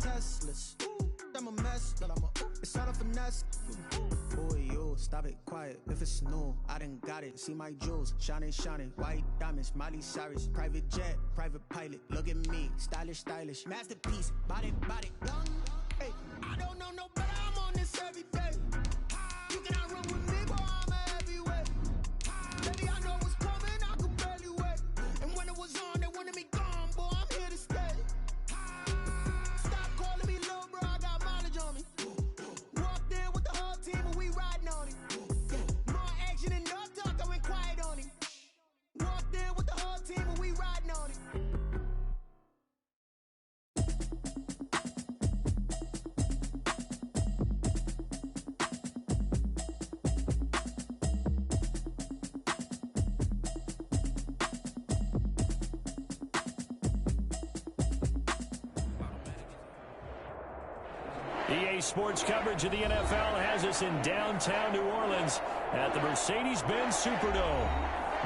Teslas. I'm a mess, but it's not a finesse. Boy, you stop it quiet. If it's new, I done got it. See my jewels, shining, shining. White diamonds, Miley Cyrus. Private jet, private pilot. Look at me, stylish, stylish. Masterpiece, body, body. Hey, I don't know no better. I'm on this every day. You cannot run with me, boy. I'm a heavyweight. Baby, I know what's coming. I could barely wait. And when it was on, they wanted me gone, boy. I'm here to stay. Stop calling me little bro. I got mileage on me. Walked in with the whole team and we riding on it. More action and no talk. I went quiet on it. Walked in with the whole team and we riding on it. EA Sports coverage of the NFL has us in downtown New Orleans at the Mercedes-Benz Superdome.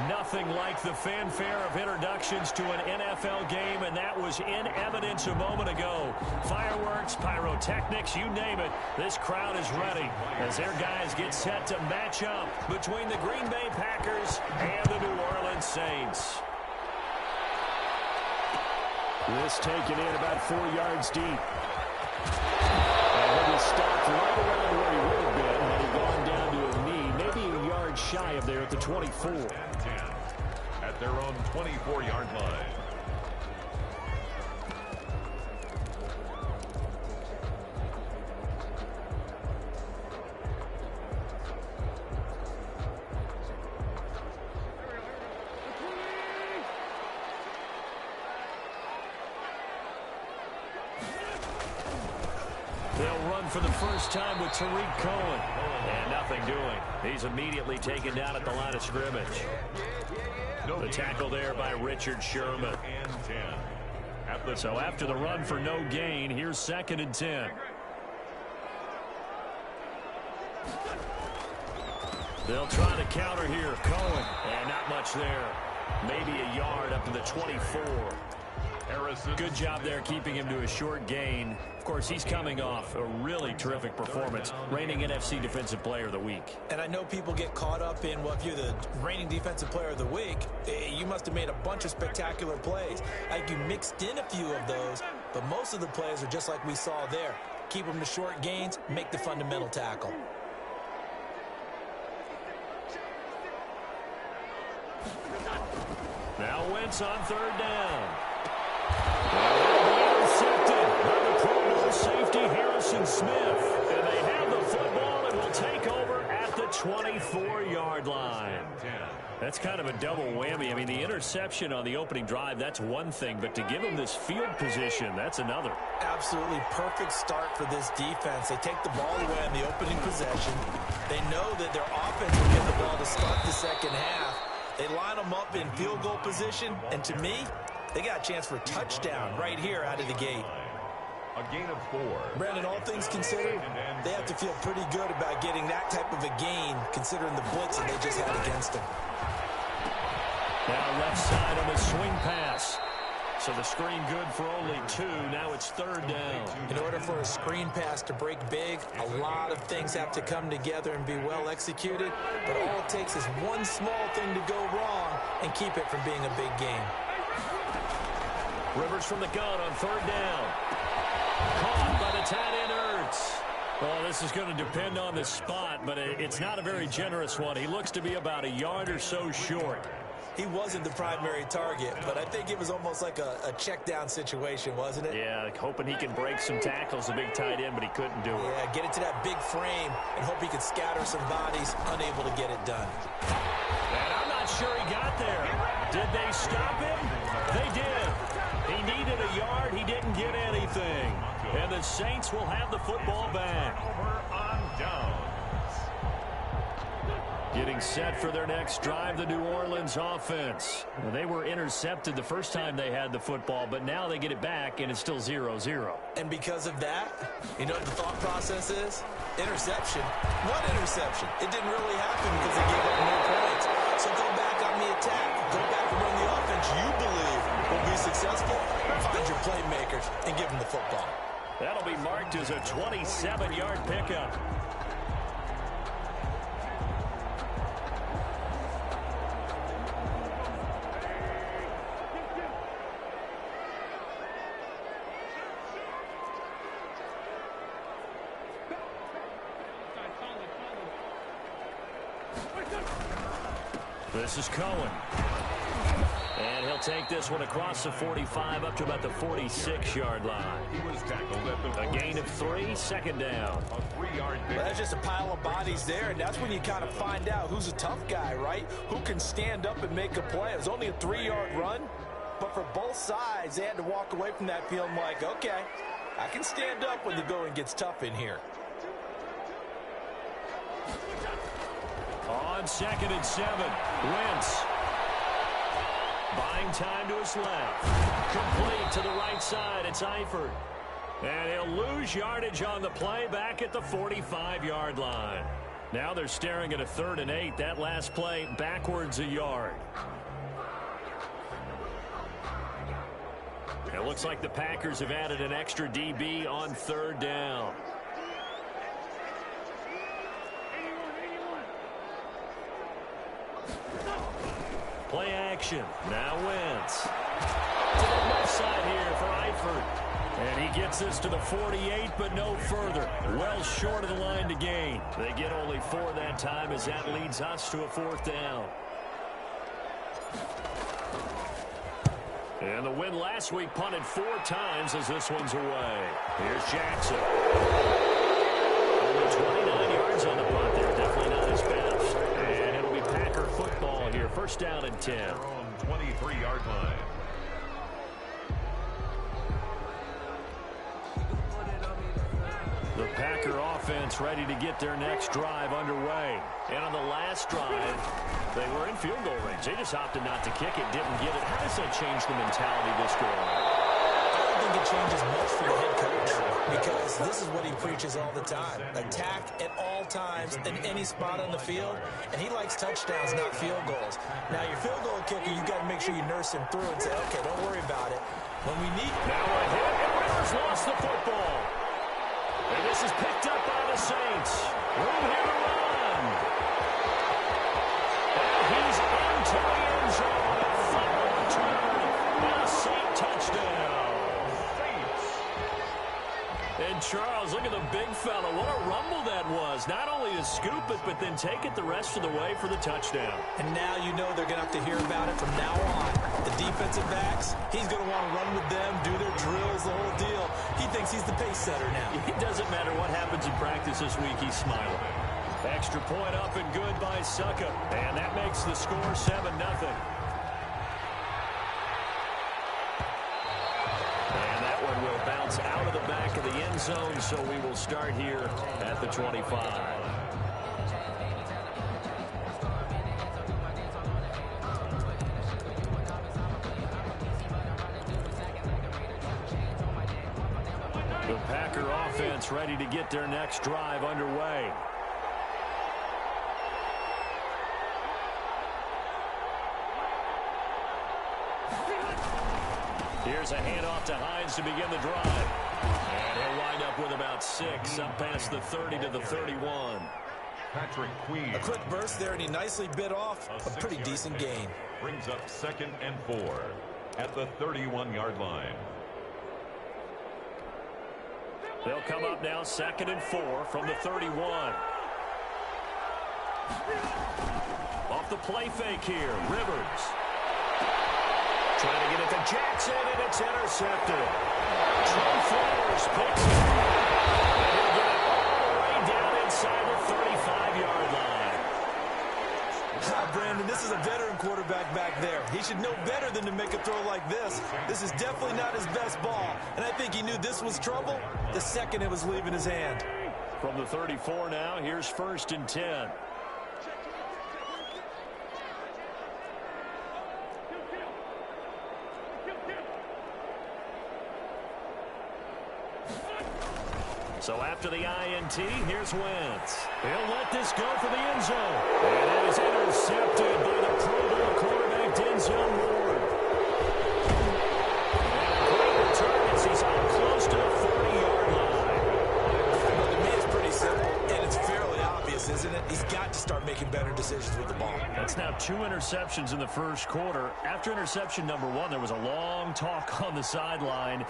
Nothing like the fanfare of introductions to an NFL game, and that was in evidence a moment ago. Fireworks, pyrotechnics, you name it. This crowd is ready as their guys get set to match up between the Green Bay Packers and the New Orleans Saints. This taken in about 4 yards deep. He stopped right around where he would have been had he gone down to a knee, maybe a yard shy of there at the 24. At their own 24-yard line. They'll run for the first time with Tariq Cohen. And nothing doing. He's immediately taken down at the line of scrimmage. The tackle there by Richard Sherman. So after the run for no gain, here's 2nd and 10. They'll try to counter here. Cohen. And not much there. Maybe a yard up to the 24. Good job there keeping him to a short gain. Of course, he's coming off a really terrific performance, reigning NFC Defensive Player of the Week. And I know people get caught up in, well, if you're the reigning Defensive Player of the Week, you must have made a bunch of spectacular plays. Like you mixed in a few of those, but most of the plays are just like we saw there. Keep them to short gains, make the fundamental tackle. Now Wentz on 3rd down. Intercepted by the Pro Bowl safety Harrison Smith. And they have the football and will take over at the 24-yard line. That's kind of a double whammy. I mean, the interception on the opening drive, that's one thing. But to give him this field position, that's another. Absolutely perfect start for this defense. They take the ball away on the opening possession. They know that their offense will get the ball to start the second half. They line them up in field goal position. And to me, they got a chance for a touchdown right here out of the gate. A gain of 4. Brandon, all things considered, they have to feel pretty good about getting that type of a gain, considering the blitz that they just had against them. Now left side on the swing pass. So the screen good for only 2. Now it's 3rd down. In order for a screen pass to break big, a lot of things have to come together and be well executed. But all it takes is one small thing to go wrong and keep it from being a big game. Rivers from the gun on 3rd down. Caught by the tight end Ertz. Well, this is going to depend on the spot, but it's not a very generous one. He looks to be about a yard or so short. He wasn't the primary target, but I think it was almost like a check down situation, wasn't it? Yeah, hoping he can break some tackles, a big tight end, but he couldn't do it. Yeah, get it to that big frame and hope he could scatter some bodies, unable to get it done. And I'm not sure he got there. Did they stop him? They did. He needed a yard. He didn't get anything. And the Saints will have the football back. Over on downs. Getting set for their next drive, the New Orleans offense. Well, they were intercepted the first time they had the football, but now they get it back, and it's still 0-0. And because of that, you know what the thought process is? Interception. What interception? It didn't really happen because they gave up no points. So go back on the attack. Go back and run the offense you believe will be successful. Find your playmakers and give them the football. That'll be marked as a 27-yard pickup. This is Cohen. And he'll take this one across the 45 up to about the 46-yard line. He was tackled at the A gain of 3, second down. A 3-yard pick. Well, that's just a pile of bodies there, and that's when you kind of find out who's a tough guy, right? Who can stand up and make a play. It was only a 3-yard run, but for both sides, they had to walk away from that feeling like, okay, I can stand up when the going gets tough in here. On 2nd and 7, Wentz. Buying time to his left. Complete to the right side. It's Eifert. And he'll lose yardage on the play back at the 45-yard line. Now they're staring at a 3rd and 8. That last play backwards a yard. It looks like the Packers have added an extra DB on 3rd down. Play action. Now Wentz. To the left side here for Eifert. And he gets this to the 48, but no further. Well short of the line to gain. They get only 4 that time as that leads us to a 4th down. And the win last week punted 4 times as this one's away. Here's Jackson. Only 29 yards on the punt there. Definitely not his best. And it'll be Packer football here. 1st down and 10. Their own 23-yard line. The Packer offense ready to get their next drive underway. And on the last drive, they were in field goal range. They just opted not to kick it, didn't get it. How does that change the mentality this go on? I don't think it changes much for the head coach because this is what he preaches all the time. Attack at all times in any spot on the field, and he likes touchdowns, not field goals. Now, your field goal kicker, you got to make sure you nurse him through and say, okay, don't worry about it. When we need... Now a hit, and Rivers lost the football. And this is picked up by the Saints. Room here to run. And he's into the end zone. A fumble return. And a Saint touchdown. And Charles, look at the big fella. What a rumble that was. Not only to scoop it, but then take it the rest of the way for the touchdown. And now you know they're going to have to hear about it from now on. The defensive backs, he's going to want to run with them, do their drills, the whole deal. He thinks he's the pace setter now. It doesn't matter what happens in practice this week, he's smiling. Extra point up and good by Suckup. And that makes the score 7-0. And that one will bounce out of the back of the end zone, so we will start here at the 25. The Packer offense ready to get their next drive underway. Here's a handoff to Hines to begin the drive. And he'll wind up with about 6, up past the 30 to the 31. Patrick Queen. A quick burst there, and he nicely bit off a pretty decent gain. Brings up 2nd and 4 at the 31-yard line. They'll come up now 2nd and 4 from the 31. Off the play fake here, Rivers. Trying to get it to Jackson, and it's intercepted. Trey Flowers picks it. And he'll get it all the way down inside the 35-yard line. Brandon, this is a veteran quarterback back there. He should know better than to make a throw like this. This is definitely not his best ball. And I think he knew this was trouble the second it was leaving his hand. From the 34 now, here's 1st and 10. So after the INT, here's Wentz. He'll let this go for the end zone. And it is intercepted by the Pro Bowl quarterback, Denzel Ward. And a great return as he's up close to the 40-yard It's now 2 interceptions in the first quarter. After interception number 1, there was a long talk on the sideline,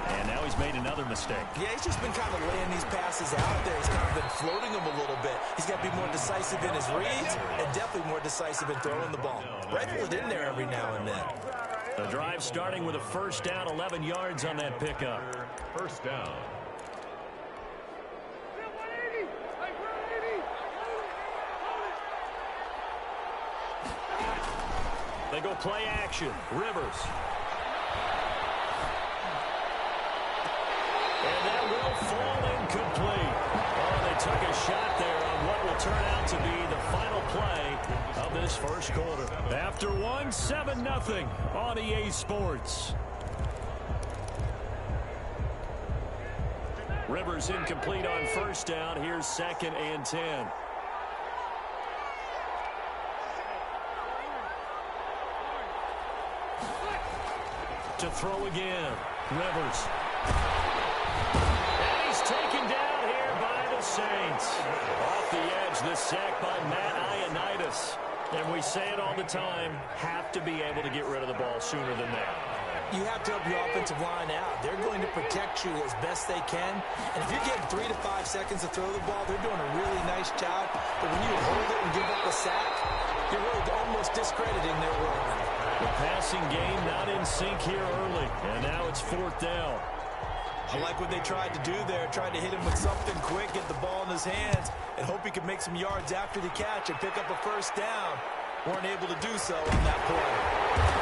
and now he's made another mistake. Yeah, he's just been kind of laying these passes out there. He's kind of been floating them a little bit. He's got to be more decisive in his reads and definitely more decisive in throwing the ball. Rifle it in there every now and then. The drive starting with a first down, 11 yards on that pickup. First down. They go play action. Rivers. And that will fall incomplete. Oh, they took a shot there on what will turn out to be the final play of this first quarter. After 1, 7-0 on EA Sports. Rivers incomplete on first down. Here's 2nd and 10. To throw again. Rivers. And he's taken down here by the Saints. Off the edge, the sack by Matt Ioannidis. And we say it all the time, have to be able to get rid of the ball sooner than that. You have to help your offensive line out. They're going to protect you as best they can. And if you're getting 3 to 5 seconds to throw the ball, they're doing a really nice job. But when you hold it and give up a sack, you're really almost discrediting their work. The passing game not in sync here early. And now it's 4th down. I like what they tried to do there. Tried to hit him with something quick, get the ball in his hands, and hope he could make some yards after the catch and pick up a first down. Weren't able to do so on that play.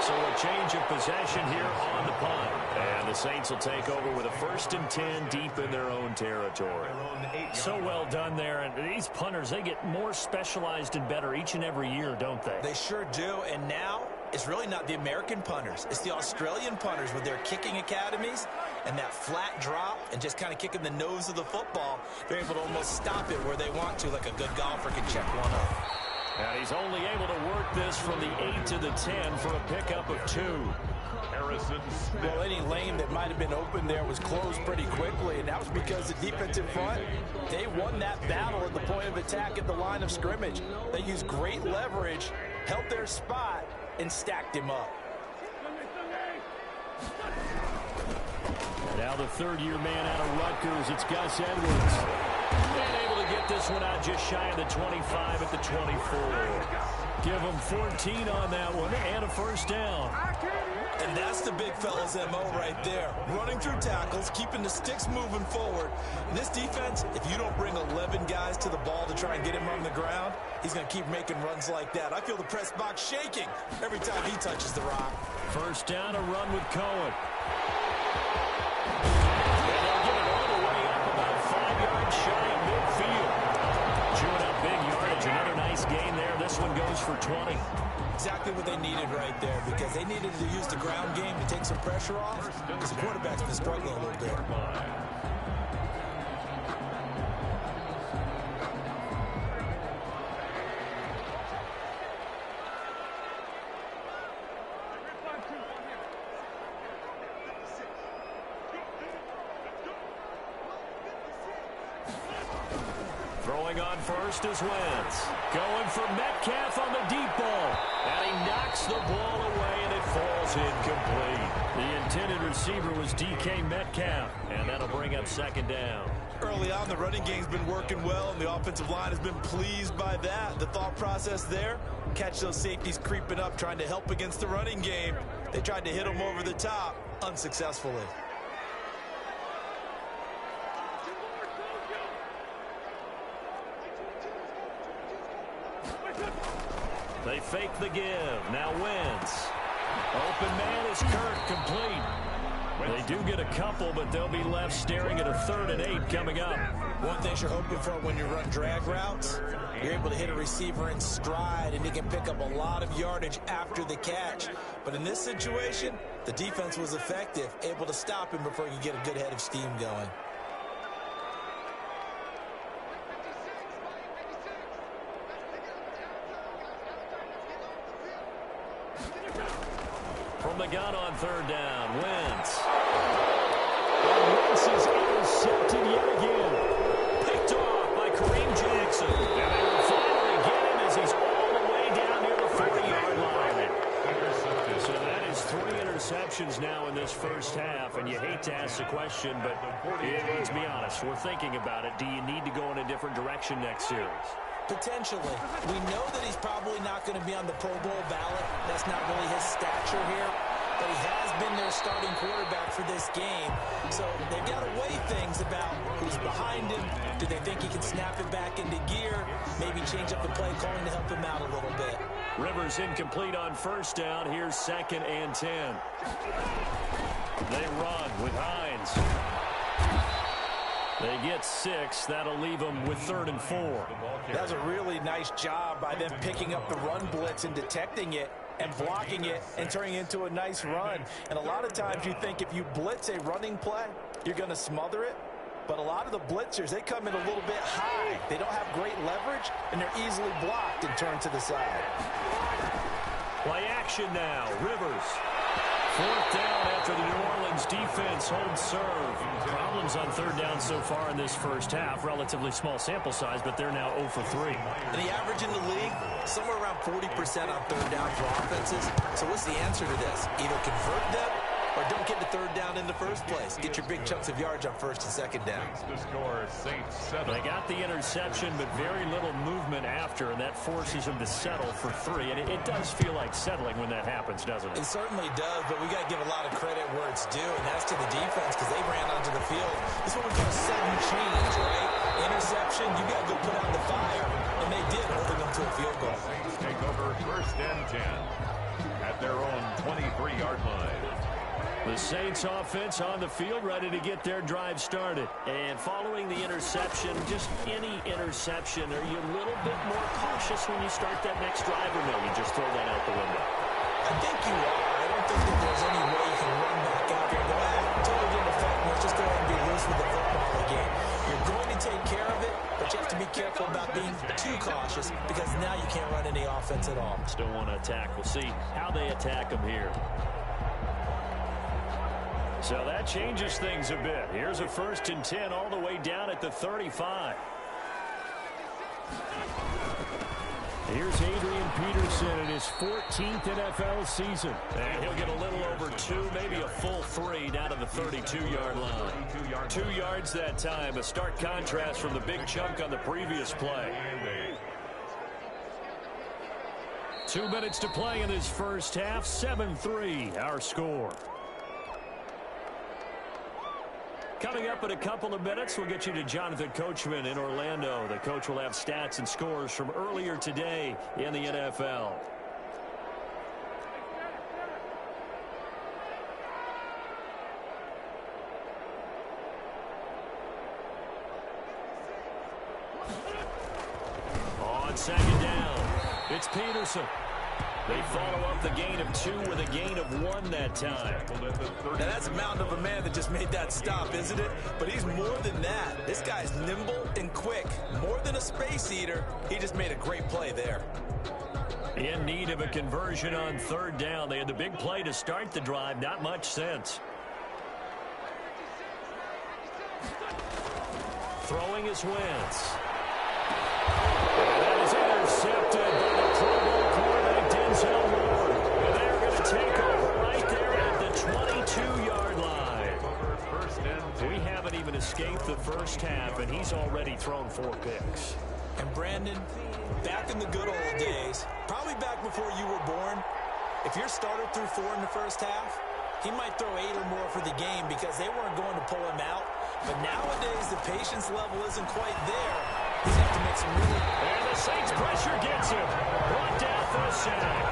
So a change of possession here on the punt. And the Saints will take over with a 1st and 10 deep in their own territory. So well done there. And these punters, they get more specialized and better each and every year, don't they? They sure do. And now it's really not the American punters. It's the Australian punters with their kicking academies and that flat drop and just kind of kicking the nose of the football. They're able to almost stop it where they want to, like a good golfer can check one up. And he's only able to work this from the 8 to the 10 for a pickup of 2. Well, any lane that might have been open there was closed pretty quickly, and that was because the defensive front, they won that battle at the point of attack at the line of scrimmage. They used great leverage, held their spot, and stacked him up. Now the 3rd-year man out of Rutgers, it's Gus Edwards. And able to get this one out just shy of the 25 at the 24. Give him 14 on that one and a first down. And that's the big fella's MO right there. Running through tackles, keeping the sticks moving forward. In this defense, if you don't bring 11 guys to the ball to try and get him on the ground, he's going to keep making runs like that. I feel the press box shaking every time he touches the rock. First down, a run with Cohen. And they'll get it all the way up about 5 yards shy of midfield. Chewing up big yardage. Another nice gain there. This one goes for 20. Exactly what they needed right there, because they needed to use the ground game to take some pressure off, because the quarterback's been struggling a little bit. Throwing on first is Wentz. Going for Metcalf on the deep ball. And he knocks the ball away, and it falls incomplete. The intended receiver was DK Metcalf, and that'll bring up 2nd down. Early on, the running game's been working well, and the offensive line has been pleased by that. The thought process there, catch those safeties creeping up, trying to help against the running game. They tried to hit them over the top, unsuccessfully. They fake the give. Now Wentz. Open man is Kirk, complete. They do get a couple, but they'll be left staring at a 3rd and 8 coming up. One thing you're hoping for when you run drag routes, you're able to hit a receiver in stride, and he can pick up a lot of yardage after the catch. But in this situation, the defense was effective, able to stop him before he could get a good head of steam going. From the gun on 3rd down, Wentz. And Wentz is intercepted yet again. Picked off by Kareem Jackson. And they will finally get him as he's interceptions now in this first half, and you hate to ask the question, but let's be honest, we're thinking about it. Do you need to go in a different direction next series? Potentially. We know that he's probably not going to be on the Pro Bowl ballot. That's not really his stature here. But he has been their starting quarterback for this game. So they've got to weigh things about who's behind him. Do they think he can snap it back into gear? Maybe change up the play calling to help him out a little bit. Rivers incomplete on first down. Here's 2nd and 10. They run with Hines. They get 6. That'll leave them with 3rd and 4. That was a really nice job by them picking up the run blitz and detecting it and blocking it and turning it into a nice run. And a lot of times you think if you blitz a running play, you're going to smother it. But a lot of the blitzers, they come in a little bit high. They don't have great leverage, and they're easily blocked and turned to the side. Play action now. Rivers. 4th down after the New Orleans defense holds serve. Problems on 3rd down so far in this first half. Relatively small sample size, but they're now 0 for 3. And the average in the league, somewhere around 40% on 3rd down for offenses. So what's the answer to this? Either convert them or don't get to 3rd down in the first place. Get your big chunks of yards on 1st and 2nd down. The score, Saints 7. They got the interception, but very little movement after, and that forces them to settle for 3. And it does feel like settling when that happens, doesn't it? It certainly does, but we got to give a lot of credit where it's due, and that's to the defense because they ran onto the field. This is what we call sudden change, right? Interception, you got to go put out the fire, and they did, holding them to a field goal. Saints take over 1st and 10 at their own 23-yard line. The Saints offense on the field, ready to get their drive started. And following the interception, just any interception, are you a little bit more cautious when you start that next drive, or no, you just throw that out the window? I think you are. I don't think that there's any way you can run back out there and go, totally didn't affect me. Let's just go ahead and be loose with the football again. You're going to take care of it, but you have to be careful about being too cautious because now you can't run any offense at all. Still want to attack. We'll see how they attack them here. So that changes things a bit. Here's a 1st and 10 all the way down at the 35. Here's Adrian Peterson in his 14th NFL season. And he'll get a little over 2, maybe a full 3 down to the 32-yard line. 2 yards that time, a stark contrast from the big chunk on the previous play. 2 minutes to play in this first half, 7-3 our score. Coming up in a couple of minutes, we'll get you to Jonathan Coachman in Orlando. The coach will have stats and scores from earlier today in the NFL. On 2nd down, it's Peterson. They follow up the gain of 2 with a gain of 1 that time. Now that's a mountain of a man that just made that stop, isn't it? But he's more than that. This guy's nimble and quick. More than a space eater. He just made a great play there. In need of a conversion on 3rd down. They had the big play to start the drive. Not much sense. Throwing is Wentz. That is intercepted by the Pro Bowl quarterback Denzel Ward. And they're going to take over right there at the 22-yard line. We haven't even escaped the first half, and he's already thrown 4 picks. And Brandon, back in the good old days, probably back before you were born, if your starter threw 4 in the first half, he might throw 8 or more for the game because they weren't going to pull him out. But nowadays, the patience level isn't quite there. He's have to make some really... And the Saints pressure gets him. Brought down for a sack.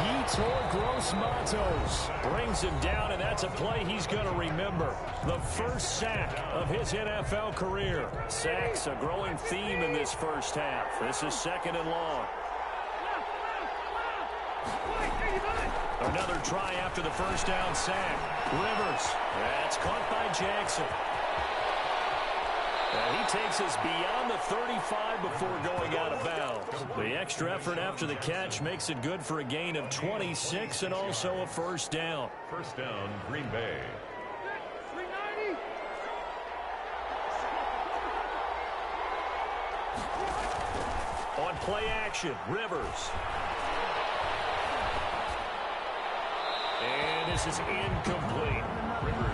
Yetur Gross-Matos brings him down, and that's a play he's going to remember. The first sack of his NFL career. Sacks a growing theme in this first half. This is 2nd and long. Another try after the first down sack. Rivers. That's caught by Jackson. And he takes us beyond the 35 before going out of bounds. The extra effort after the catch makes it good for a gain of 26 and also a 1st down. 1st down, Green Bay. On play action, Rivers. And this is incomplete.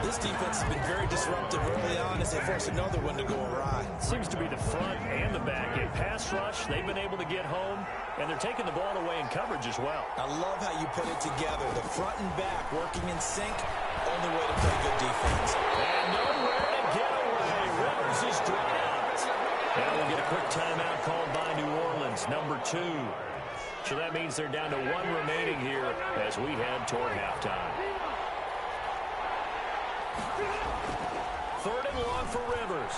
This defense has been very disruptive early on as they force another one to go awry. Seems to be the front and the back. In pass rush, they've been able to get home, and they're taking the ball away in coverage as well. I love how you put it together. The front and back working in sync, only way to play good defense. And nowhere to get away. Rivers is dropped. And we'll get a quick timeout called by New Orleans, number 2. So that means they're down to 1 remaining here as we head toward halftime. 3rd and long for Rivers.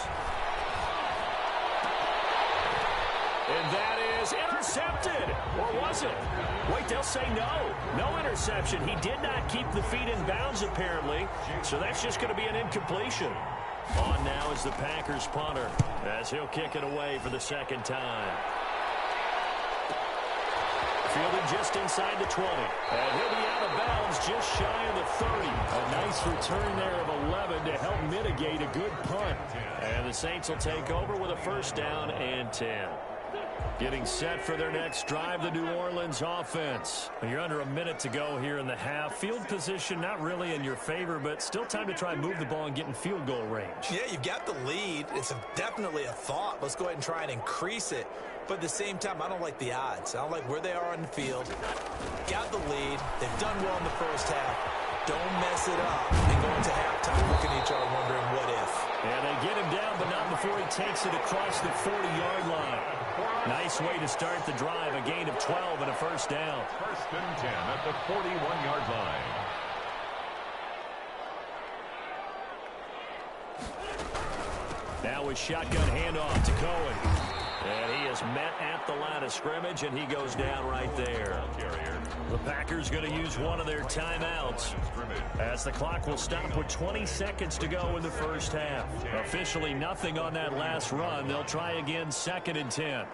And that is intercepted. Or was it? Wait, they'll say no. No interception. He did not keep the feet in bounds, apparently. So that's just going to be an incompletion. On now is the Packers punter as he'll kick it away for the 2nd time. Fielded just inside the 20. And he'll be out of bounds just shy of the 30. A nice return there of 11 to help mitigate a good punt. And the Saints will take over with a 1st down and 10. Getting set for their next drive, the New Orleans offense. You're under a minute to go here in the half. Field position not really in your favor, but still time to try and move the ball and get in field goal range. Yeah, you've got the lead. It's definitely a thought. Let's go ahead and try and increase it. But at the same time, I don't like the odds. I don't like where they are on the field. Got the lead. They've done well in the 1st half. Don't mess it up and go into halftime looking at each other wondering what if. And they get him down, but not before he takes it across the 40-yard line. Nice way to start the drive. A gain of 12 and a 1st down. 1st and 10 at the 41-yard line. Now a shotgun handoff to Cohen. And he is met at the line of scrimmage, and he goes down right there. The Packers going to use one of their timeouts as the clock will stop with 20 seconds to go in the 1st half. Officially nothing on that last run. They'll try again 2nd and 10.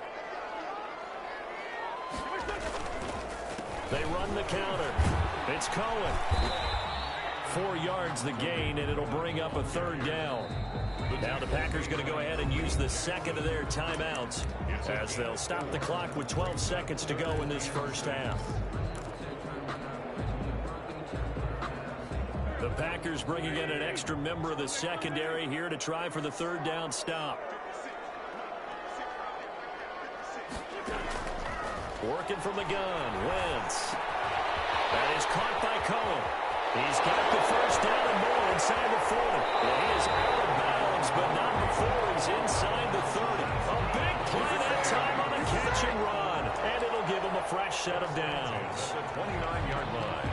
They run the counter. It's Cohen. 4 yards the gain, and it'll bring up a 3rd down. Now the Packers going to go ahead and use the 2nd of their timeouts as they'll stop the clock with 12 seconds to go in this 1st half. The Packers bringing in an extra member of the secondary here to try for the 3rd down stop. Working from the gun, Wentz. That is caught by Cohen. He's got the 1st down and more inside the 40. And he is out of bounds, but not before he's inside the 30. A big play that time on the catch and run. And it'll give him a fresh set of downs. The 29-yard line.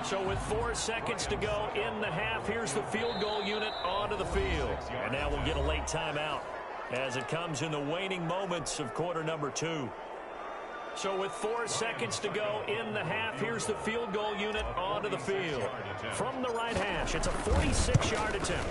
So with 4 seconds to go in the half, here's the field goal unit onto the field. And now we'll get a late timeout as it comes in the waning moments of quarter number 2. So with 4 seconds to go in the half, here's the field goal unit onto the field. From the right hash, it's a 46-yard attempt.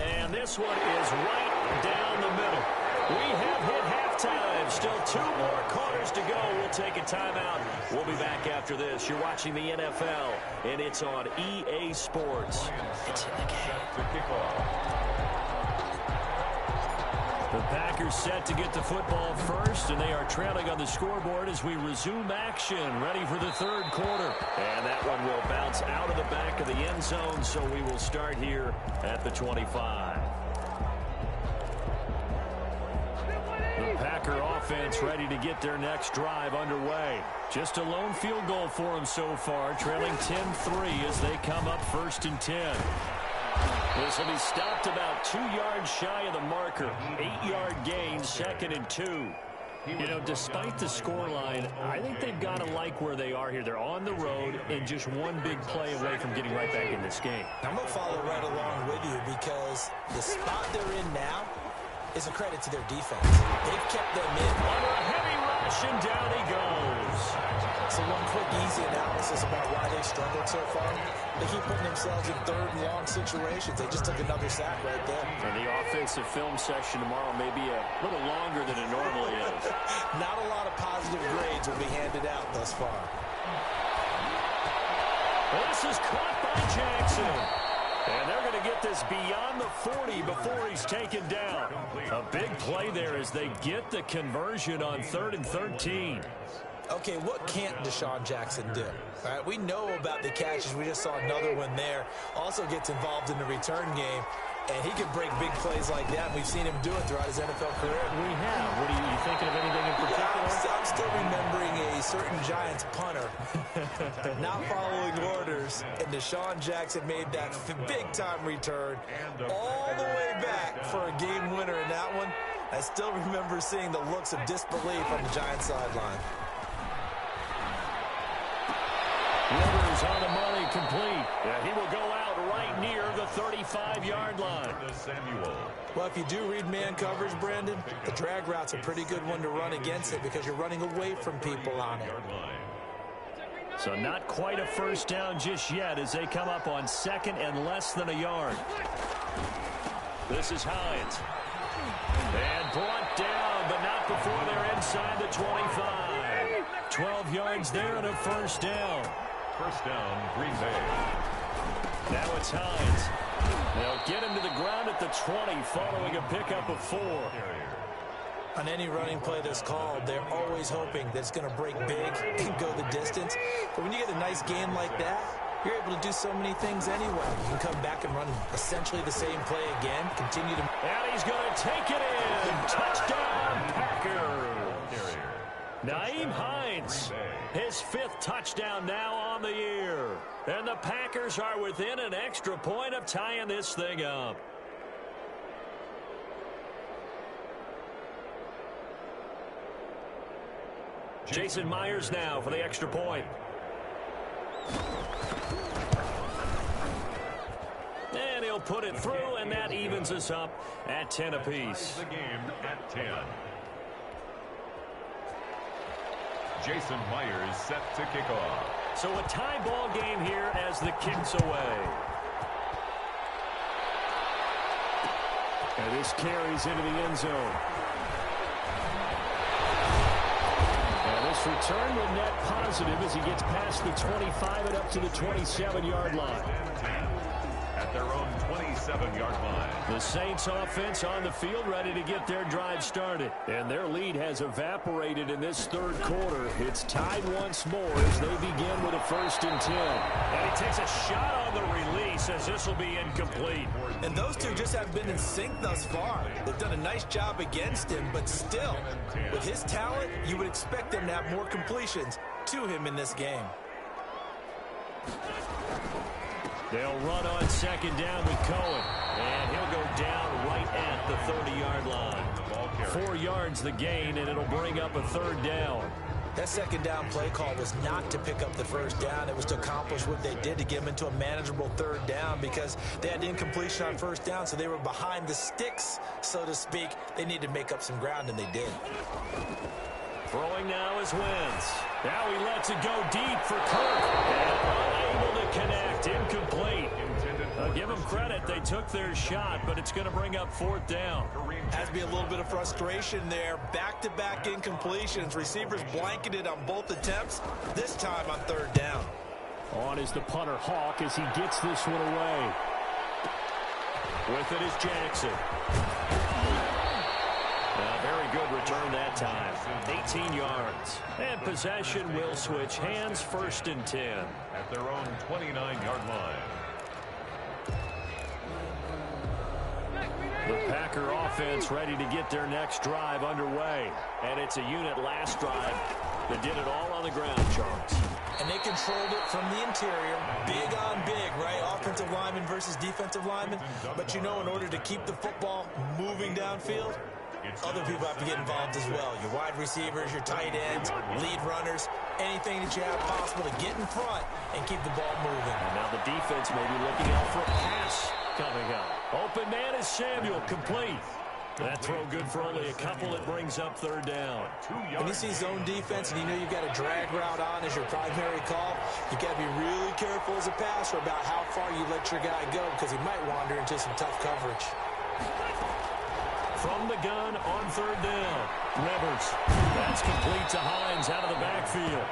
And this one is right down the middle. We have hit halftime. Still 2 more quarters to go. We'll take a timeout. We'll be back after this. You're watching the NFL, and it's on EA Sports. It's in the game. The Packers set to get the football first, and they are trailing on the scoreboard as we resume action, ready for the 3rd quarter. And that one will bounce out of the back of the end zone, so we will start here at the 25. The Packer offense ready to get their next drive underway. Just a lone field goal for them so far, trailing 10-3 as they come up 1st and 10. This will be stopped about 2 yards shy of the marker. 8-yard gain, 2nd and 2. You know, despite the scoreline, I think they've got to like where they are here. They're on the road and just one big play away from getting right back in this game. I'm going to follow right along with you because the spot they're in now is a credit to their defense. They've kept them in. Under a heavy rush, and down he goes. So one quick, easy analysis about why they've struggled so far. They keep putting themselves in 3rd and long situations. They just took another sack right there. And the offensive film session tomorrow may be a little longer than it normally is. Not a lot of positive grades will be handed out thus far. This is caught by Jackson. And they're going to get this beyond the 40 before he's taken down. A big play there as they get the conversion on 3rd and 13. Okay, what can't Deshaun Jackson do? All right, we know about the catches. We just saw another one there. Also gets involved in the return game, and he can break big plays like that. We've seen him do it throughout his NFL career. We have. What are you thinking of anything in particular? Yeah, I'm still remembering a certain Giants punter not following orders, and Deshaun Jackson made that big-time return all the way back for a game winner in that one. I still remember seeing the looks of disbelief on the Giants sideline. Rivers on the money, complete. Yeah, he will go out right near the 35-yard line. Well, if you do read man coverage, Brandon, the drag route's a pretty good one to run against it because you're running away from people on it. So not quite a first down just yet as they come up on second and less than a yard. This is Hines. And brought down, but not before they're inside the 25. 12 yards there and a first down. First down, Green Bay. Now it's Hines. They'll get him to the ground at the 20 following a pickup of 4. On any running play that's called, they're always hoping that it's going to break big and go the distance. But when you get a nice game like that, you're able to do so many things anyway. You can come back and run essentially the same play again, continue to... And he's going to take it in. Touchdown, Packers. Nyheim Hines, his 5th touchdown now on the year. And the Packers are within an extra point of tying this thing up. Jason Myers now for the extra point. And he'll put it through, and that evens us up at 10 apiece. The game at 10. Jason Myers set to kick off. So a tie ball game here as the kick's away. And this carries into the end zone. And this return will net positive as he gets past the 25 and up to the 27-yard line. At their own 27-yard line. The Saints offense on the field ready to get their drive started. And their lead has evaporated in this third quarter. It's tied once more as they begin with a 1st and 10. And he takes a shot on the release as this will be incomplete. And those two just have been in sync thus far. They've done a nice job against him, but still, with his talent, you would expect them to have more completions to him in this game. They'll run on second down with Cohen. And he'll go down right at the 30-yard line. 4 yards the gain, and it'll bring up a 3rd down. That second down play call was not to pick up the first down. It was to accomplish what they did to get them into a manageable 3rd down because they had incompletion on first down, so they were behind the sticks, so to speak. They needed to make up some ground, and they did. Throwing now is Wentz. Now he lets it go deep for Kirk. And unable to connect. Incomplete. Give them credit. They took their shot, but it's going to bring up 4th down. Has to be a little bit of frustration there. Back-to-back incompletions. Receivers blanketed on both attempts, this time on 3rd down. On is the punter Hawk as he gets this one away. With it is Jackson. Very good return that time. 18 yards. And possession will switch hands, 1st and 10. At their own 29-yard line. The Packer offense ready to get their next drive underway. And it's a unit last drive that did it all on the ground, Charles. And they controlled it from the interior. Big on big, right? Offensive lineman versus defensive lineman. But you know, in order to keep the football moving downfield, other people have to get involved as well. Your wide receivers, your tight ends, lead runners, anything that you have possible to get in front and keep the ball moving. And now the defense may be looking out for a pass coming up. Open man is Samuel, complete. That throw good for only a couple. It brings up 3rd down. When you see zone defense and you know you've got a drag route on as your primary call, you've got to be really careful as a passer about how far you let your guy go because he might wander into some tough coverage. From the gun on 3rd down. Rivers. That's complete to Hines out of the backfield.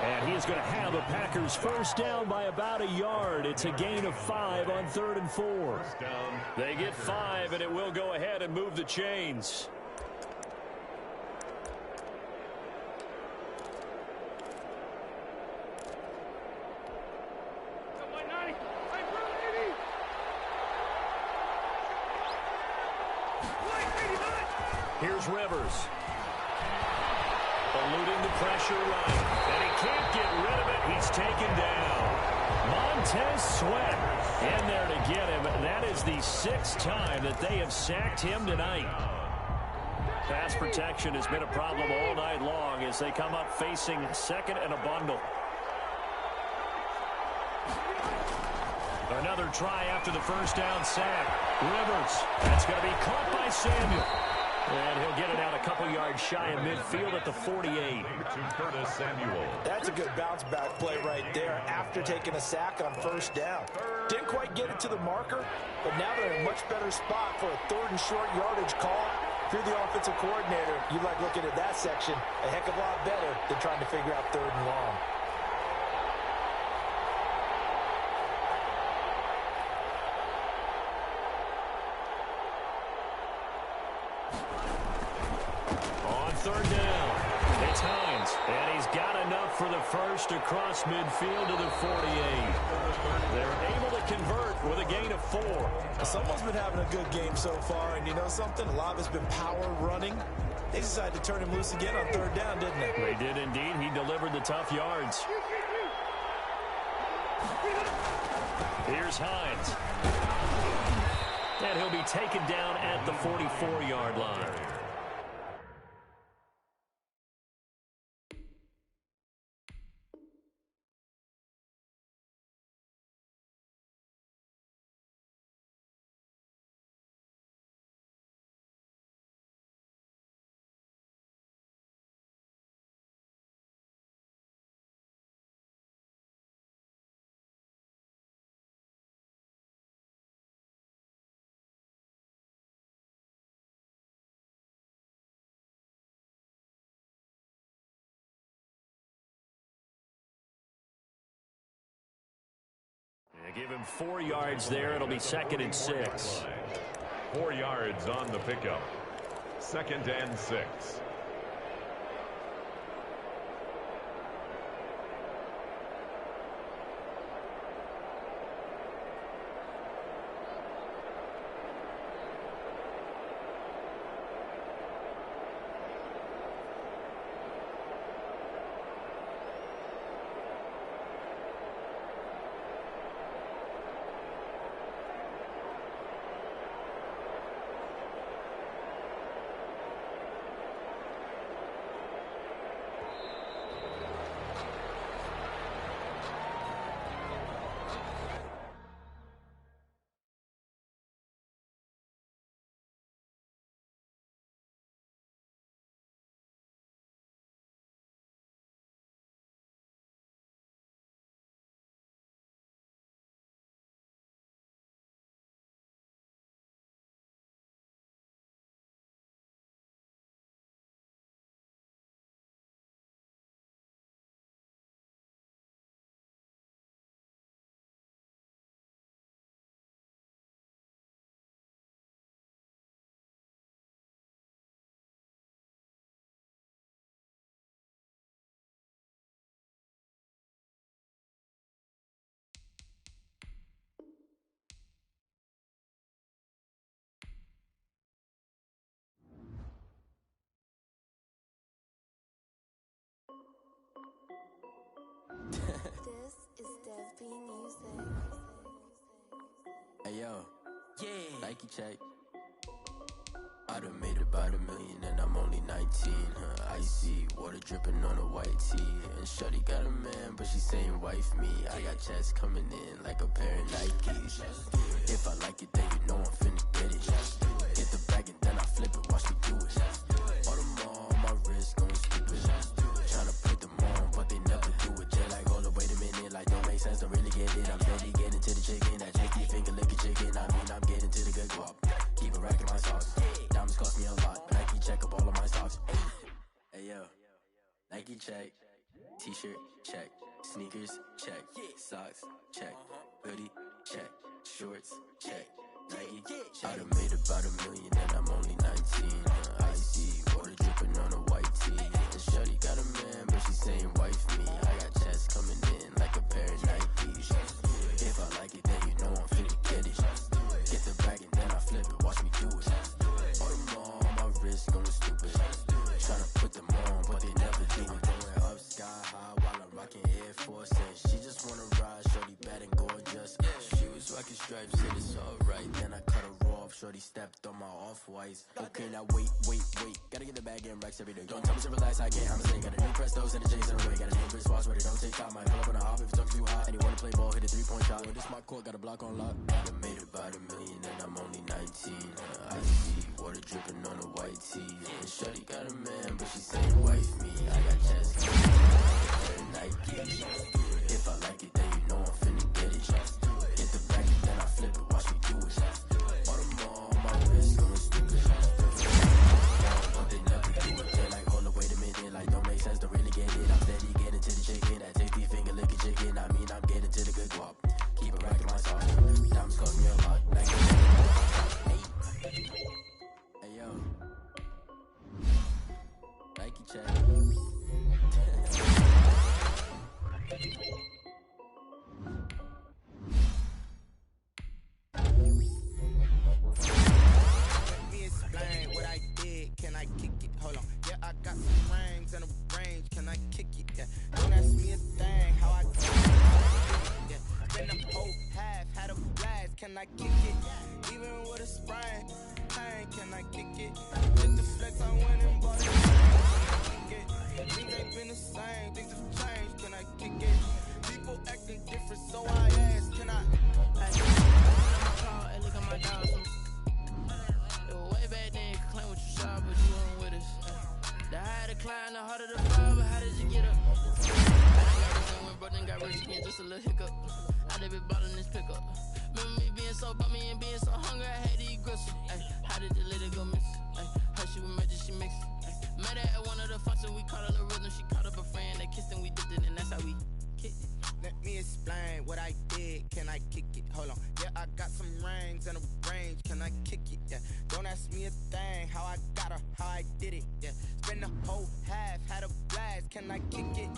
And he is going to have the Packers 1st down by about a yard. It's a gain of 5 on 3rd and 4. They get 5, and it will go ahead and move the chains. Here's Rivers. Eluding the pressure right. And he can't get rid of it. He's taken down. Montez Sweat in there to get him. That is the 6th time that they have sacked him tonight. Pass protection has been a problem all night long as they come up facing second and a bundle. Another try after the first down sack. Rivers. That's going to be caught by Samuel. And he'll get it out a couple yards shy of midfield at the 48. To Curtis Samuel. That's a good bounce-back play right there after taking a sack on first down. Didn't quite get it to the marker, but now they're in a much better spot for a 3rd and short yardage call. If you're the offensive coordinator, you like looking at that section a heck of a lot better than trying to figure out 3rd and long. On 3rd down, it's Hines, and he's got enough for the first across midfield to the 48. They're able to convert with a gain of 4. Someone's been having a good game so far, and you know something? A lot of it's been power running. They decided to turn him loose again on 3rd down, didn't they? They did indeed. He delivered the tough yards. Here's Hines. And he'll be taken down at the 44-yard line. They give him 4 yards there. It'll be 2nd and 6. 4 yards on the pickup. 2nd and 6. This is Dev B Music. Hey yo, yeah, Nike check. I done made about $1 million and I'm only 19. Icy water dripping on a white tee. And shorty got a man, but she saying wife me. I got checks coming in like a pair of Nikes. If I like it, then you know I'm finna get it. Get the bag and then I flip it, watch me do it. All them on my wrist going stupid. Tryna put them on, but they never do it. Just like, hold up, wait a minute, like don't make sense, don't really get it. I'm steady getting to the chicken, that cheeky finger licking chicken. I mean, I'm getting to the good guap. Keep a rack in my socks. Diamonds cost me a lot, but Nike check up all of my stocks. Hey yo, Nike check. T-shirt check. Sneakers check. Socks check. Hoodie check. Shorts check. Nike check. I done made about $1 million and I'm only 19. Icy water dripping on a white tee. And shorty got a man, but she saying wife me. I got checks coming in like a pair of Nikes. If I like it, then you know I'm finna get it. Get the bag and then I flip it, watch me do it. All them on my wrist going stupid. stripes, said it's alright. Then I cut her off, shorty stepped on my off-whites. Okay, now wait. Gotta get the bag and racks every day. Don't tell me to relax, I can't, I'm a got a new Prestos and a J's in the way. Got a new bitch boss ready, don't take time. Might pull up on a hop if it's too hot. And you wanna play ball, hit a 3-point shot. Well, this my court, got a block on lock. I done made about $1 million and I'm only 19. I see water dripping on a white tee. And shorty got a man, but she saying wife me. I got chest, Nike. If I like it, then you know I'm finna get it. Hit the back, then I flip it, watch me do it. All my wrist going stupid. But they never do it. They're like, hold up, wait a minute. Like, don't make sense to really get it. I'm steady getting to the chicken. That tasty finger licking chicken. I mean, I'm getting to the good guap. Keep it racking my sauce. Diamonds cost me a lot. Like, hey, yo. Nike check. Let me explain what I did. Can I kick it? Hold on. Yeah, I got some rings and a range. Can I kick it? Yeah. Don't ask me a thing. How I kick it? Yeah. Spend the whole half. Had a blast. Can I kick it? Even with a sprain. Pain. Can I kick it? Just the flex. I went and bought it. Can I kick it? Things ain't been the same. Things have changed. Can I kick it? People acting different, so I ask. Can I? Hey, look at my dog. It was way back then, you could claim what you saw, but you weren't with us. The higher the climb, the harder the fall, but how did you get up? I done got rich and went broke, then got rich again, just a little hiccup. I done been bought in this pickup. Remember me being so bummy and being so hungry, I had to eat gristle. Ay, how did the lady go miss? Ay, her she was magic, she mixed. Met her at one of the functions, we caught her the rhythm, she caught up a friend, they kissed and we dipped it, and that's how we kicked it. Let me explain what I did. Can I kick it? Hold on. Yeah, I got some rings and a range. Can I kick it? Yeah. Don't ask me a thing. How I got her, how I did it. Yeah. Spend the whole half. Had a blast. Can I kick it?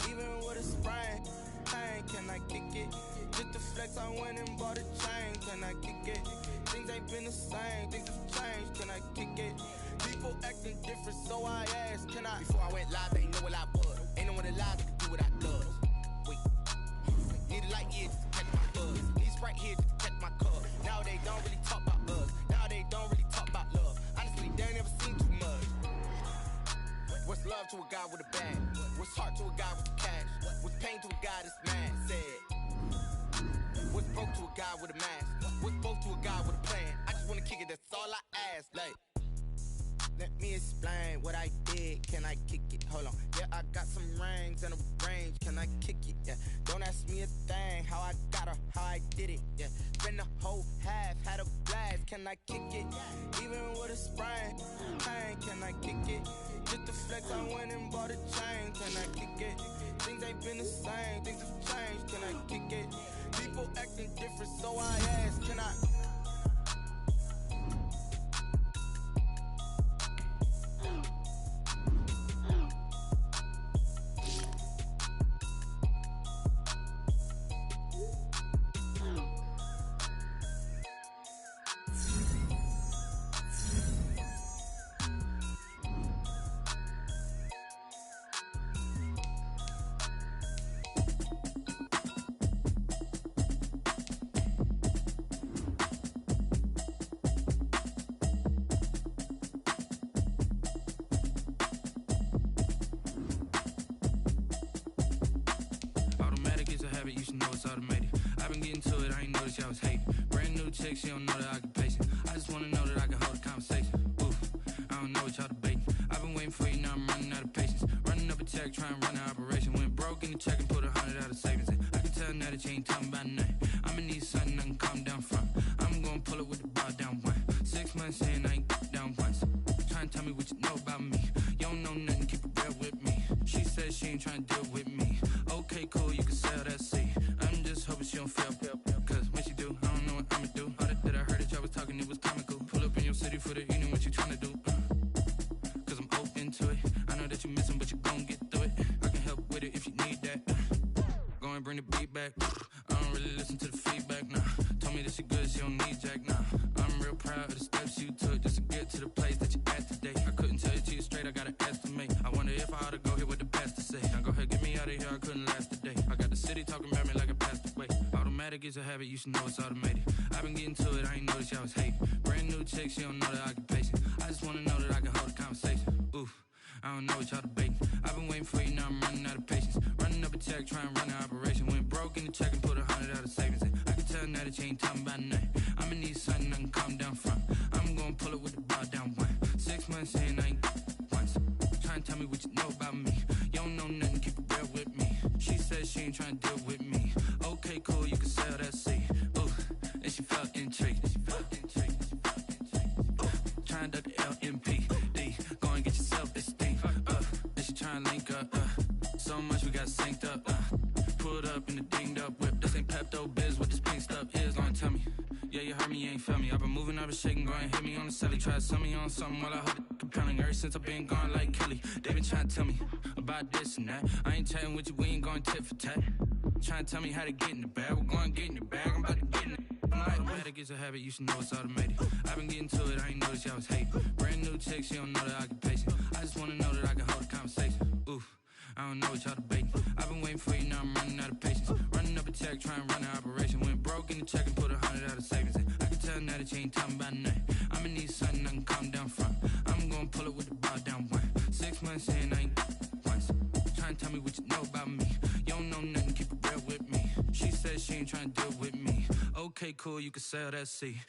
Even with a sprain. Pain. Can I kick it? Just the flex. I went and bought a chain. Can I kick it? Things ain't been the same. Things have changed. Can I kick it? People acting different, so I asked. Can I? Before I went live, they know what I was. Ain't no one alive that can do what I does. Need a light year just to catch my buzz. Need Sprite here just to catch my cub. Now they don't really talk about us. Now they don't really talk about love. Honestly, they ain't never seen too much. What's love to a guy with a bag? What's heart to a guy with cash? What's pain to a guy that's mad? Said. What's broke to a guy with a mask? What's both to a guy with a plan? I just wanna kick it, that's all I ask. Like, let me explain what I did. Can I kick it? Hold on. Yeah, I got some rings and a range. Can I kick it? Yeah. Don't ask me a thing. How I got her, how I did it. Yeah. Spend the whole half. Had a blast. Can I kick it? Even with a sprain. Pain. Can I kick it? Just the flex. I went and bought a chain. Can I kick it? Things ain't been the same. Things have changed. Can I kick it? People acting different, so I ask. Can I? You should know it's automated. I've been getting to it, I ain't noticed y'all was hating. Brand new chick, she don't know the occupation. I just wanna know that I can hold a conversation. Oof, I don't know what y'all debating. I've been waiting for you, now I'm running out of patience. Running up a check, trying to run an operation. Went broke in the check and put 100 out of savings in. I can tell now that you ain't talking about nothing. I'ma need something I can calm down from. I'm gonna pull it with the bar down one. 6 months in, I ain't down once. Trying to tell me what you know about me. You don't know nothing, keep it real with me. She said she ain't trying to deal with me. Okay, cool, you can sell that seed. I'm just hoping she don't fail. Cause when she do, I don't know what I'ma do. All that I heard that y'all was talking, it was comical. Pull up in your city for the evening, what you tryna do? Cause I'm open to it. I know that you missing, but you gon' get through it. I can help with it if you need that. Go and bring the beat back. I don't really listen to the feedback, nah. Told me that she good, she don't need jack, nah. I'm real proud of the steps you took just to get to the place that you at today. I couldn't tell you to you straight, I gotta estimate. I wonder if I ought to go here with the best to say. Now go ahead, get me out of here, I couldn't last today. I got the city talking about me like a passed away. Automatic automatic, it's a habit, you should know it's automated. I've been getting to it, I ain't noticed y'all was hating. Brand new chick, she don't know that I can pace it. I just wanna know that I can hold a conversation. Oof, I don't know what y'all debating. I've been waiting for you, now I'm running out of patience. Running up a check, trying to run an operation. Went broke in the check and put 100 out of savings in. I can tell now that you ain't talking about nothing. I'ma need something I can calm down from. I'm gonna pull it with the bow down one. 6 months in, I ain't once. Trying to tell me what you know about me. You don't know nothing, keep it real with me. She said she ain't trying to deal with me. Okay, cool, you can sell that seed. Ooh, and she felt intrigued. Trying to duck the LMPD. Go and get your self-esteem. And she trying to link up. So much we got synced up. Pulled up in the dinged up whip. This ain't Pepto-Biz, what this pink stuff is. Long tell me. Yeah, you heard me, you ain't felt me. I've been moving, I've been shaking, go and hit me on the celly. Try to sell me on something while I hold it compelling. Ever since I've been gone like Kelly, they been trying to tell me about this and that. I ain't chatting with you, we ain't going tit for tat. Trying to tell me how to get in the bag, we're going to get in the bag, I'm about to get in it. Automatic is a habit, you should know it's automated. I've been getting to it, I ain't noticed y'all was hating. Brand new chick, she don't know that I can pace it. I just wanna know that I can hold a conversation. Oof, I don't know what y'all debating. I've been waiting for you, now I'm running out of patience. Running up a check, trying to run an operation. Went broke in the check and put 100 out of savings in. I can tell now that you ain't talking about nothing. I'ma need something I can calm down from. I'm gonna pull it with the bow down one. 6 months in, I ain't once. Trying to tell me what you know about me. You don't know nothing, keep it real with me. She said she ain't trying to deal with me. Okay, cool, you can sell that seed.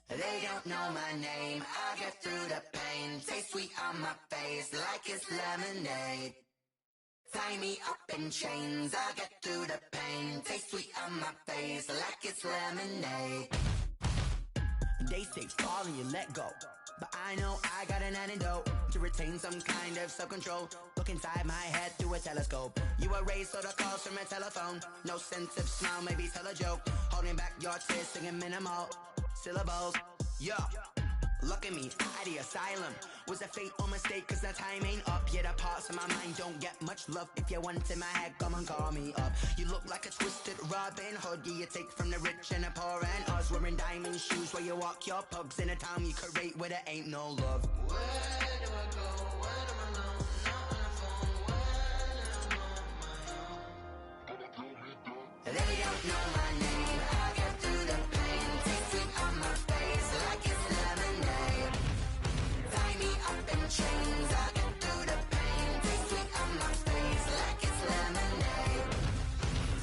They don't know my name, I get through the pain. Taste sweet on my face like it's lemonade. Tie me up in chains, I get through the pain. Taste sweet on my face like it's lemonade. They say fall and you let go, but I know I got an antidote to retain some kind of self-control. Look inside my head through a telescope. You erase all the calls from a telephone. No sense of smile, maybe tell a joke. Holding back your tears, singing minimal syllables. Yo, look at me, out the asylum. Was a fate or mistake, cause the time ain't up. Yeah, the parts of my mind don't get much love. If you want in my head, come and call me up. You look like a twisted Robin Hood. Yeah, you take from the rich and the poor and us. Wearing diamond shoes where you walk your pugs. In a town you create where there ain't no love. Where do I go? Where am I alone? Not on the phone. When I'm on my own. They don't know my name. I get through the pain. Taste sweet on my face like it's lemonade. Tie me up in chains. I get through the pain. Taste sweet on my face like it's lemonade.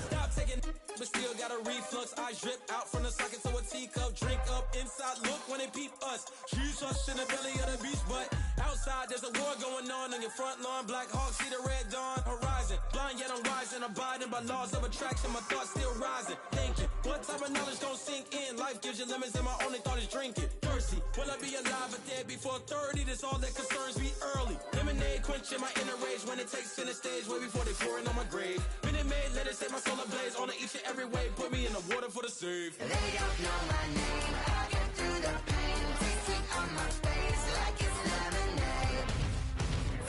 Stop taking, but still got a reflux. I drip out from the socket to a teacup. Drink up inside. Look when they peep us. Shoes us in the belly of the beach, but outside there's a war going on your front lawn. Black Hawk see the red dawn horizon. Blind yet I'm rising, abiding by laws of attraction. My thoughts still rising, thinking what type of knowledge don't sink in. Life gives you limits and my only thought is drinking. Thirsty, will I be alive or dead before 30? That's all that concerns me early. Lemonade quenching my inner rage when it takes center stage way before they pouring on my grave. Minute Maid, let it set my soul ablaze on each and every way. Put me in the water for the save. They don't know my name. I get through the pain. Taste sweet on my face like it's lemonade.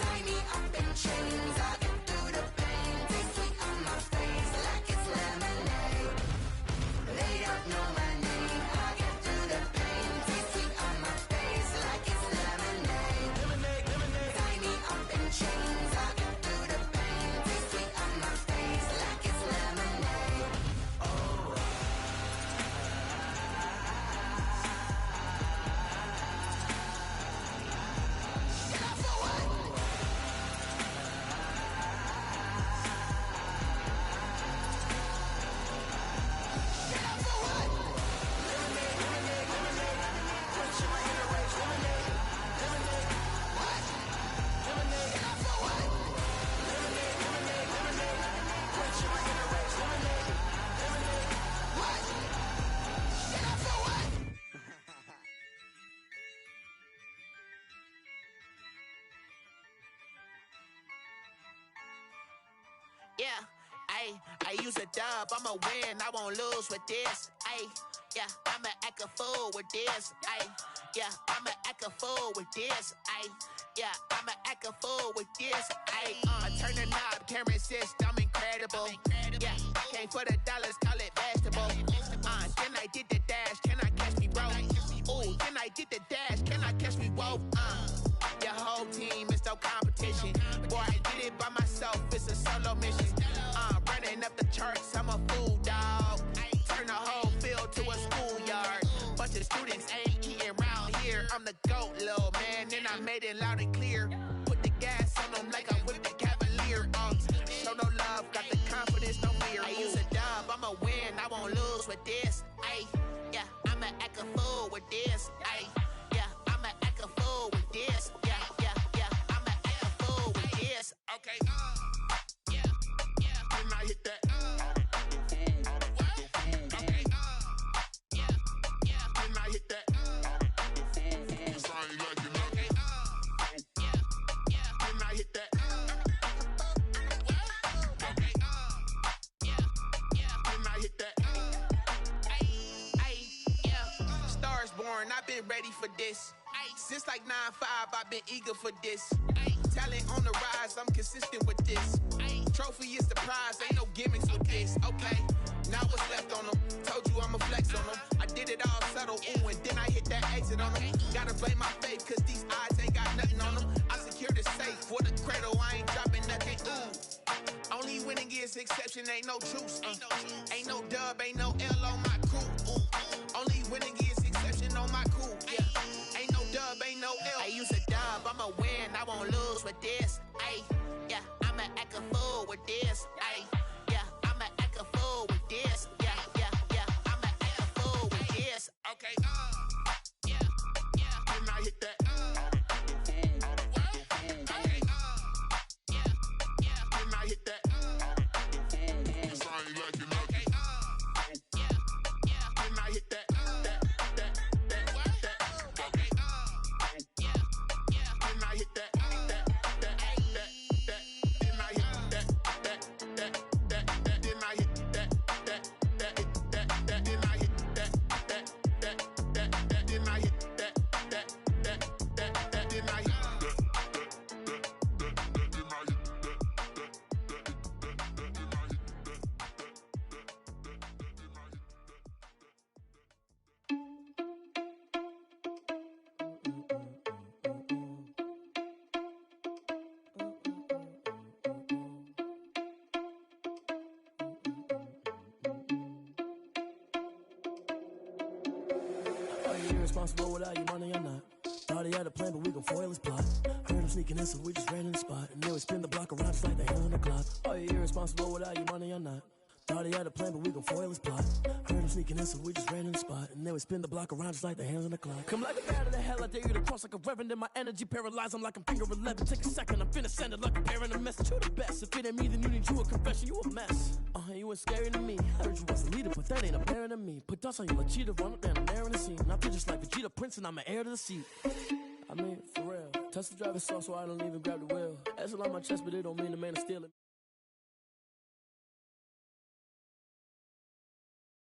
Tie me up in chains. I get through the pain. Taste sweet on my face like it's lemonade. They don't know my name. I get through the pain. Taste sweet on my face like it's lemonade. Lemonade. Tie me up in chains. I get through the pain. Taste sweet on my face like it's lemonade. Oh. Yeah, I use a dub, I'ma win, I won't lose with this. Yeah, I'ma act a fool with this. Yeah, I'ma act a fool with this. Yeah, I'ma act a fool with this. I turn the knob, can't resist, I'm incredible. Yeah, came for the dollars, call it vegetable. Then I did get the dash? Can I catch me, bro? Ooh, can I get the dash? Can I catch me, whoa? Your whole team is no competition. Boy, I did it by myself, it's a solo mission. Running up the charts, I'm a fool, dog. Turn the whole field to a schoolyard. Bunch of students ain't eating round here. I'm the GOAT, little man, and I made it loud and clear. Put the gas on them like I'm with the Cavalier. Show no love, got the confidence, no fear. I use a dub, I'ma win, I won't lose with this. Ay, yeah, I'ma act a fool with this. Ay, yeah, I'ma act a fool with this. Yeah, yeah, yeah, I'ma act a fool with this. Okay, yeah, yeah, then I hit that. Okay, yeah, yeah, then I hit that. I've been ready for this. Since like 9-5, I've been eager for this. Talent on the rise, I'm consistent with this. Trophy is the prize, ain't no gimmicks with this. Okay, now what's left on them? Told you I'ma flex on them. I did it all subtle, ooh, and then I hit that exit on them. Gotta blame my faith, cause these eyes ain't got nothing on them. I secured the safe for the cradle, I ain't dropping nothing, ooh. Only winning is exception, ain't no truce. Ain't no dub, ain't no L on my crew. Ooh. Only winning is exception on my crew. Yeah. Ain't no dub, ain't no L. I use a dub, I'ma win, I won't lose with this. Ay, yeah, I'ma act a fool with this. Ay, yeah, I'ma act a fool with this. Yeah, yeah, yeah, I'ma act a fool with this. Okay, yeah, yeah, then I hit that. Okay, yeah, yeah, then I hit that. Irresponsible without your money or not. Thought he had a plan, but we gon' foil his plot. Heard him sneaking in, so we just ran in the spot. And then we spin the block around just like the hand on the clock. Are you irresponsible without your money or not? Thought he had a plan, but we gon' foil his plot. Heard him sneaking in, so we just ran in the spot. And then we spin the block around just like the hands on the clock. Come like a bat of the hell, I dare you to cross like a reverend. And my energy paralyzed, I'm like I'm finger 11. Take a second, I'm finna send it like a parent a message. You the best, if it ain't me, then you need you a confession. You a mess, you ain't scary to me. Heard you was a leader, but that ain't apparent to me. Put dust on you like cheetah, run up down, I'm there in the scene. I feel just like Vegeta Prince, and I'm an heir to the seat. I mean, for real. Touch the driver's sauce so I don't even grab the wheel. That's on my chest, but it don't mean the man is stealing.